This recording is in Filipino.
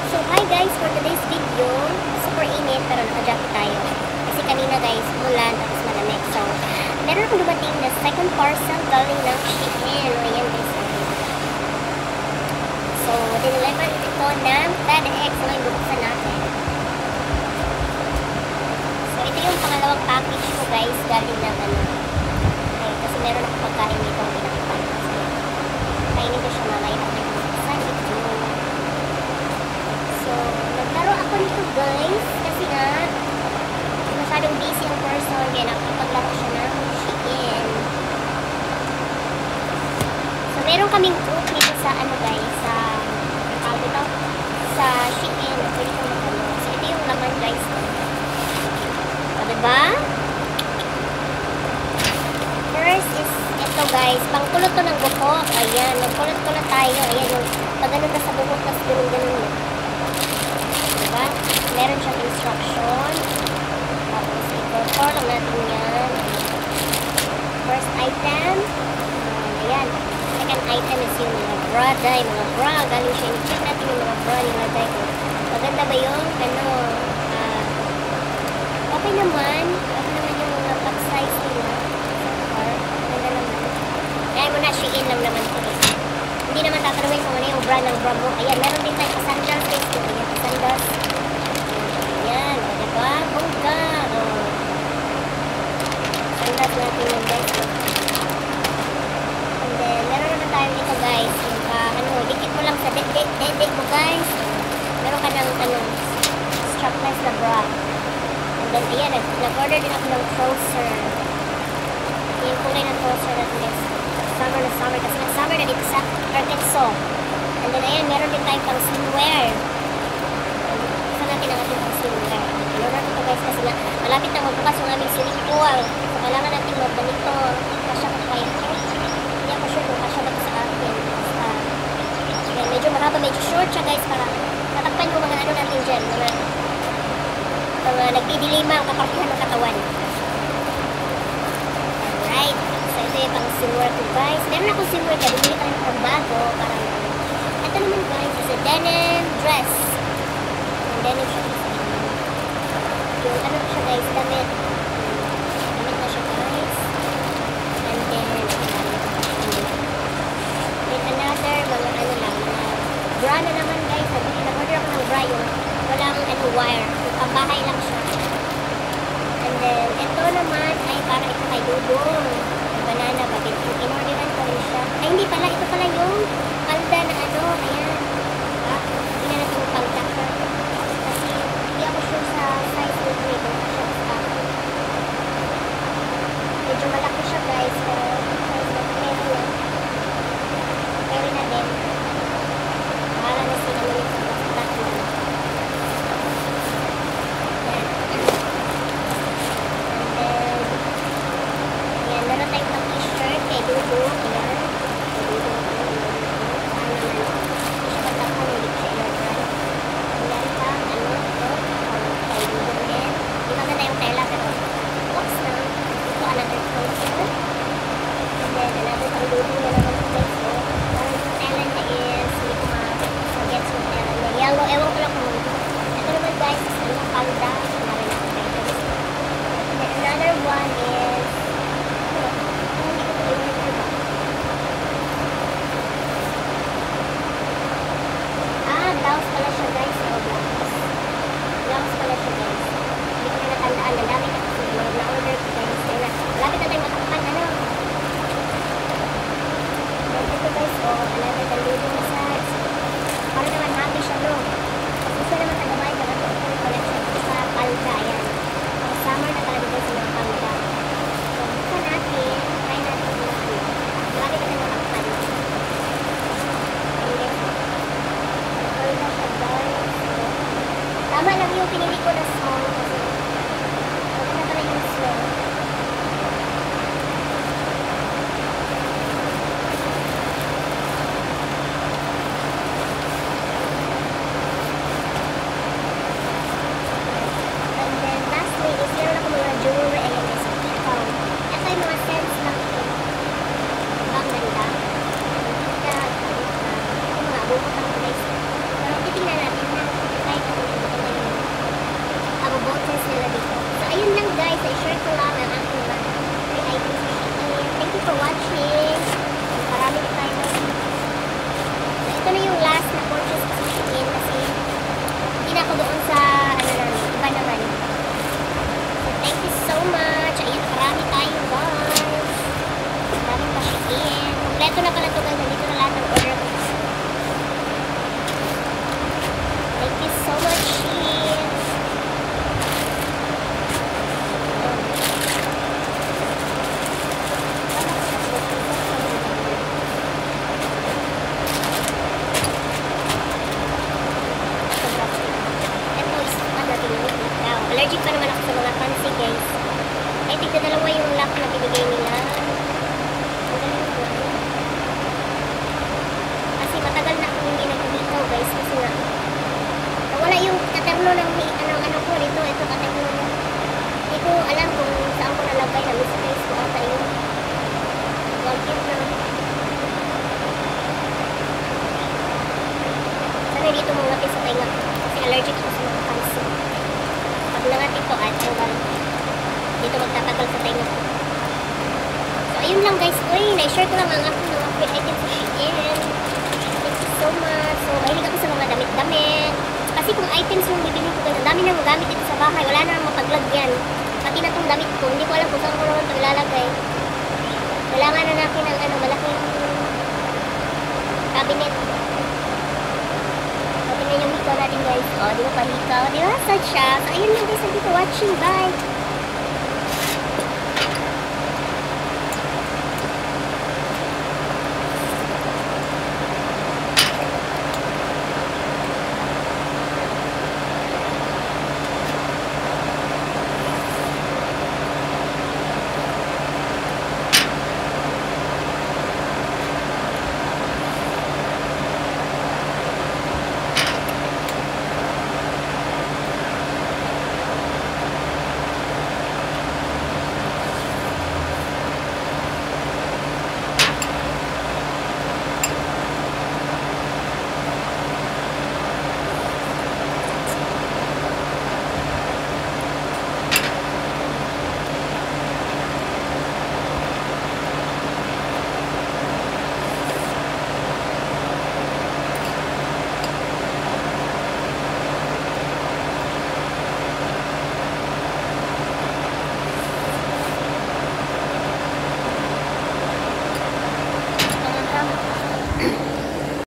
So, hi guys, for today's video, super init pero naka-jacket tayo. Kasi kanina guys, mulan tapos malamig. So, meron akong dumating na second parcel galing ng Shein. Ayan guys. So, dineliver ito ng FedEx. So, ngayon bubuksan natin. So, ito yung pangalawang package ko guys, galing ng ano. Okay, kasi meron akong pagkain dito ang pinakapan. So, kainin ko siya mamaya after bubuksan ito. So, naglaro ako nito guys kasi nga masyadong busy ang person kaya nakapaglaro siya ng Shein. So, meron kaming group nito sa ano guys, sa Shein. Pwede kong magano. So, ito yung laman guys. So, diba? First is ito guys, pangkulot to ng buhok. Ayan, magkulot-kulot tayo. Ayan, yung pag ganun ka sa buhok, tapos ganun-ganun yun. Diba? Meron siyang instruction. Tapos, i-control lang natin yan. First item. Ayan. Second item is yung mga bra dye. Mga bra. Galing siya. I-check natin yung mga bra nilagay ko. Maganda ba yung ano? Okay naman. Okay naman yung mga top size nila. Maganda naman. Kaya mo na, Shein lang naman ito. Hindi naman tatanungin kung ano yung bra ng bra mo. Ayan, meron din tayo sandals guys. Ayan, sandals. Ayan, o diba? Bongga. O. Sandals natin yung guys. And then, meron naman tayo dito guys. Yung ano, dikit mo lang sa dede mo guys. Meron ka ng ano, strapless na bra. And then, ayan, nag-order din ako ng trouser. Yung kulay ng trouser natin guys. Summer na summer. Kasi nag-summer na dito sa Arkansas. And then, ayan, meron din tayong pang swimwear. Isa natin ang ating pang swimwear. In-order ko ito guys kasi na malapit na magbukas yung aming swimming pool. So, kailangan natin magbanito. Kasya ko kaya ito. Hindi ako sure kung kasya ba ito sa akin. Basta, ayan, medyo mahaba, medyo short siya guys para tatakpan yung mga ano natin dyan. Mga nagdidilima ang kapartihan ng katawan. Alright. So, ito yung pang swimwear ko guys. Meron akong swimwear ka. Bumili ka rin ng bago. Parang, ito naman guys is a denim dress. Yung denim siya guys. Yung ano siya guys, damit. Damit na siya guys. And then another, mga ano lang, mga bra na naman guys. Nag-order ako ng bra yung walang ano, wire. Yung pambahay lang siya. And then, ito naman ay para ito kay Dudong. Banana bagay. In-orderan ko rin siya. Ay, hindi pala. Ito pala yung palda na ano. Ayan. Diba? Hindi na natin yung palda. Kasi, hindi ako sure sa size nito. Ito siya sa medyo malaki siya guys. Pero, carry na din. Bahala na sila ulit sa basta na. Meron tayong pang t-shirt kay Dudu. Ayan. Kay Dudu. Saan naman? Hindi siya pagkakan. Hindi siya i-order. Ayan pa. Ano? Ito. Kay Dudu din. Hindi maganda yung tela pero box na. Ito another trouser. And then another pang Dudu na naman ito. So, parang yung tela niya is hindi ko ma-gets yung tela niya. Yellow. Ewan ko lang kung ito naman guys is ano palda. Narin ako kayo. And then another one is blouse pala siya guys. Blouse pala siya guys. Hindi ko na natandaan. Nadami ka kasi na-order ko guys. Malapit na tayo matakpan. Ano? Ito guys. Another daludong massage. Para naman happy siya no. Gusto naman tagabay ka natin ito collection sa palda. Ayan. Ang summer na talaga guys yung palda. So, buksan natin. Try natin yung ano. Malapit na tayo matakpan. Tama lang yung pinili ko na song kasi maganda pala yung slow. And then lastly is meron ako mga jewelry. Ayan guys, ito yung mga scents lang ito. Ang ganda. Ito yung mga bukot lang guys. Pero titignan natin na allergic pa naman ako sa mga fancy guys. Eh, tigda dalawa yung lock na binigay nila. Ang galing ko. Kasi matagal na akong hindi nag-ikaw guys. Kasi nga, nawala yung katerno ng ano ko nito. Ito katerno na. Hindi ko alam kung saan ko nalagay na misplace ko ata yun. Wagkit na. Sana dito mga ngapin sa tainga. Kasi allergic ako sa mga fancy. Pag nangatin ko at tanggal. Dito magtatagal sa tainga. So ayun lang guys. Uy, na-share ko lang ang aking mga free items sa Shein. Thank you so much. So mahilig ako sa mga damit-damit. Kasi kung items yung bibili ko guys, ang dami nang gamit dito sa bahay. Wala na mapaglagyan. Pati na itong damit ko. Hindi ko alam kung saan ko naman ito ilalagay. Kailangan na natin ng malaking cabinet. So tingnan yung hikaw natin guys. O, di ba pa hikaw? Di ba? Sad siya. So ayun lang guys. Thank you for watching. Bye!